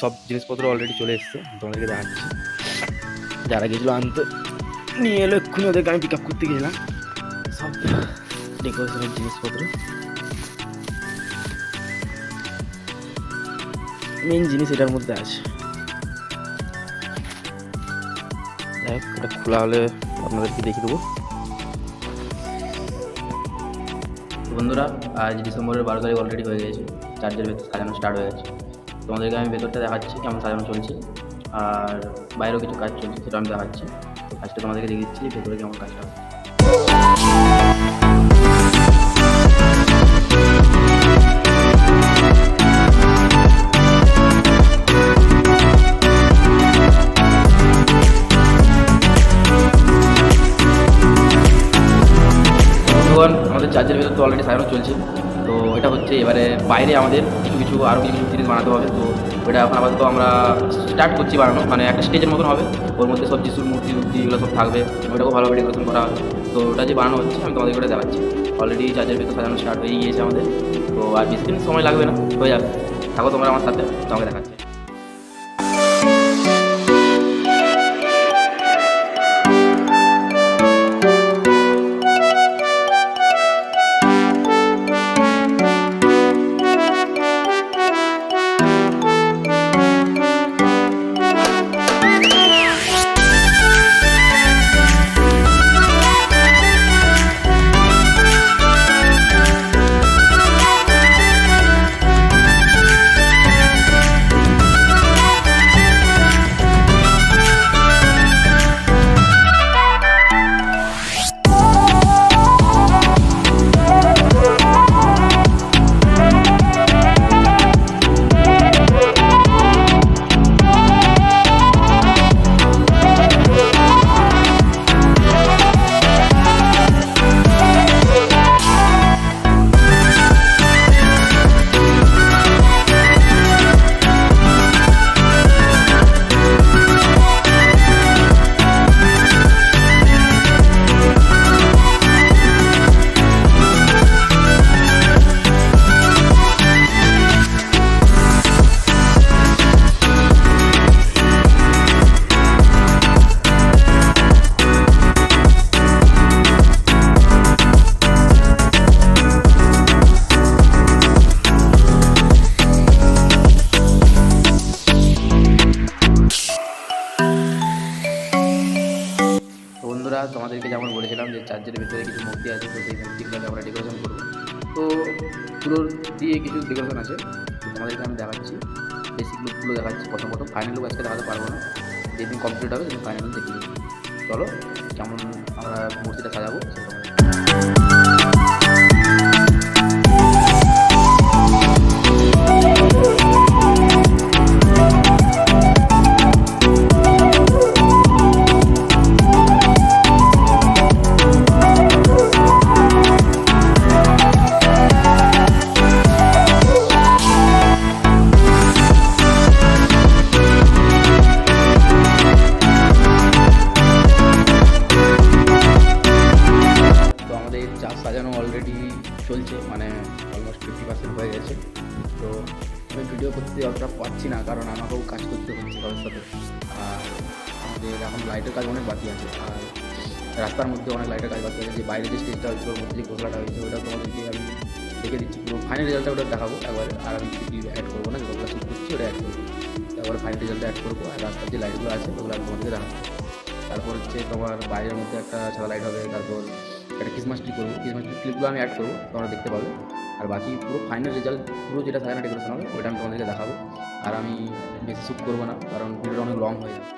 সব জিনিসপত্র অলরেডি চলে এসছে, তোমাদেরকে দেখাচ্ছি। যারা গেছিলো আনতে নিয়ে এলো, এক্ষুনি ওদেরকে আমি পিক আপ করতে গেছিলাম। সব ডেকোরেশনের জিনিসপত্র, মেন জিনিস এটার মধ্যে আছে। যাই হোক, এটা খোলা হলে আপনাদেরকে দেখিয়ে দেবো। বন্ধুরা, আজ ডিসেম্বরের 12 তারিখ অলরেডি হয়ে গেছে, চার্চের ভেতর সাজানো স্টার্ট হয়ে গেছে। তোমাদেরকে আমি ভেতরটা দেখাচ্ছি কেমন সাজানো চলছে, আর বাইরেও কিছু কাজ চলছে সেটা আমি দেখাচ্ছি। তো কাজটা তোমাদেরকে দেখিয়ে দিচ্ছি ভেতরে কেমন কাজটা হবে। আমাদের চার্চের ভেতর তো অলরেডি সাজানো চলছে। তো এটা হচ্ছে এবারে বাইরে আমাদের কিছু আরও কিছু জিনিস বানাতে হবে। তো ওটা এখন আপাতত আমরা স্টার্ট করছি বানানো, মানে একটা স্টেজের মতন হবে, ওর মধ্যে সব যিশুর মূর্তি এগুলো সব থাকবে, ওটাকেও ভালোভাবে ডেকোরেশন করা হবে। তো ওটা যে বানানো হচ্ছে আমি তোমাদের ওটা দেখাচ্ছি। অলরেডি চার্চের ভেতর সাজানো স্টার্ট হয়ে গিয়েছে আমাদের। তো আর বেশি দিন সময় লাগবে না, হয়ে যাবে। থাকো তোমরা আমার সাথে, তোমাকে দেখাচ্ছি। বন্ধুরা, তোমাদেরকে যেমন বলেছিলাম যে চার্চের ভিতরে কিছু মূর্তি আছে, তো সেই মূর্তিগুলোকে আমরা ডেকোরেশন করবো। তো পুরো দিয়ে কিছু ডেকোরেশন আছে, তো তোমাদেরকে আমি দেখাচ্ছি, বেসিক লুকগুলো দেখাচ্ছি। প্রথম ফাইনাল লুক আজকে দেখাতে পারবো না, যেদিন কমপ্লিট হবে সেদিন ফাইনাল লুক দেখিয়ে দিচ্ছি। চলো কেমন আমরা মূর্তিটা সাজাবো সেটা। সাজানো অলরেডি চলছে, মানে অলমোস্ট 50% হয়ে গেছে। তো আমি ভিডিও করতে অতটা পারছি না, কারণ আমাকেও কাজ করতে হচ্ছে তাদের সাথে। আর আমাদের এখন লাইটের কাজ অনেক বাকি আছে, আর রাস্তার মধ্যে অনেক লাইটের কাজ বাকি আছে। যে বাইরে যে স্টেজটা হয়েছিল, ওর মধ্যে যে ঘোষলাটা হয়েছে, ওটা তোমাদেরকে আমি দেখে দিচ্ছি। পুরো ফাইনাল রেজাল্টটা ওটা দেখাবো একবারে, আর আমি কিছু অ্যাড করবো না, যেগুলো শ্যুট করছি ওটা অ্যাড করবো। তারপরে ফাইনাল রেজাল্টটা অ্যাড করবো, আর রাস্তার যে লাইটগুলো আছে ওগুলো আমি তোমাদেরকে দেখাবো। তারপর হচ্ছে তোমার বাইরের মধ্যে একটা সাদা লাইট হবে, তারপর একটা ক্রিসমাস ট্রি করবো। ক্রিসমাস ট্রি ক্লিপগুলো আমি অ্যাড করবো, তোমরা দেখতে পাবে। আর বাকি পুরো ফাইনাল রেজাল্ট, পুরো যেটা সাজানো ডেকোরেশন হবে ওইটা আমি তোমাদেরকে দেখাবো। আর আমি বেশি শ্যুট করবো না, কারণ ভিডিওটা অনেক লং হয়ে যাবে।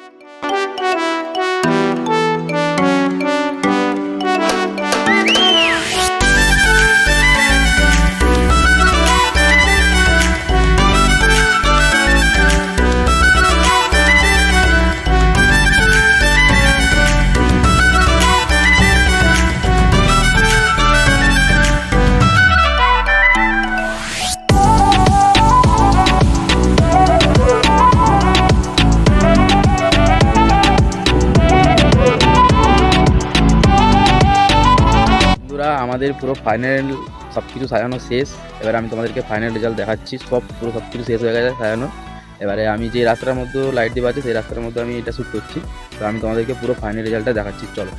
আমাদের পুরো ফাইনাল সব কিছু সাজানো শেষ। এবার আমি তোমাদেরকে ফাইনাল রেজাল্ট দেখাচ্ছি। পুরো সব কিছু শেষ হয়ে গেছে সাজানো। এবারে আমি যে রাস্তার মধ্যে লাইট দেওয়া আছে সেই রাস্তার মধ্যে আমি এটা শ্যুট করছি, তো আমি তোমাদেরকে পুরো ফাইনাল রেজাল্টটা দেখাচ্ছি, চলো।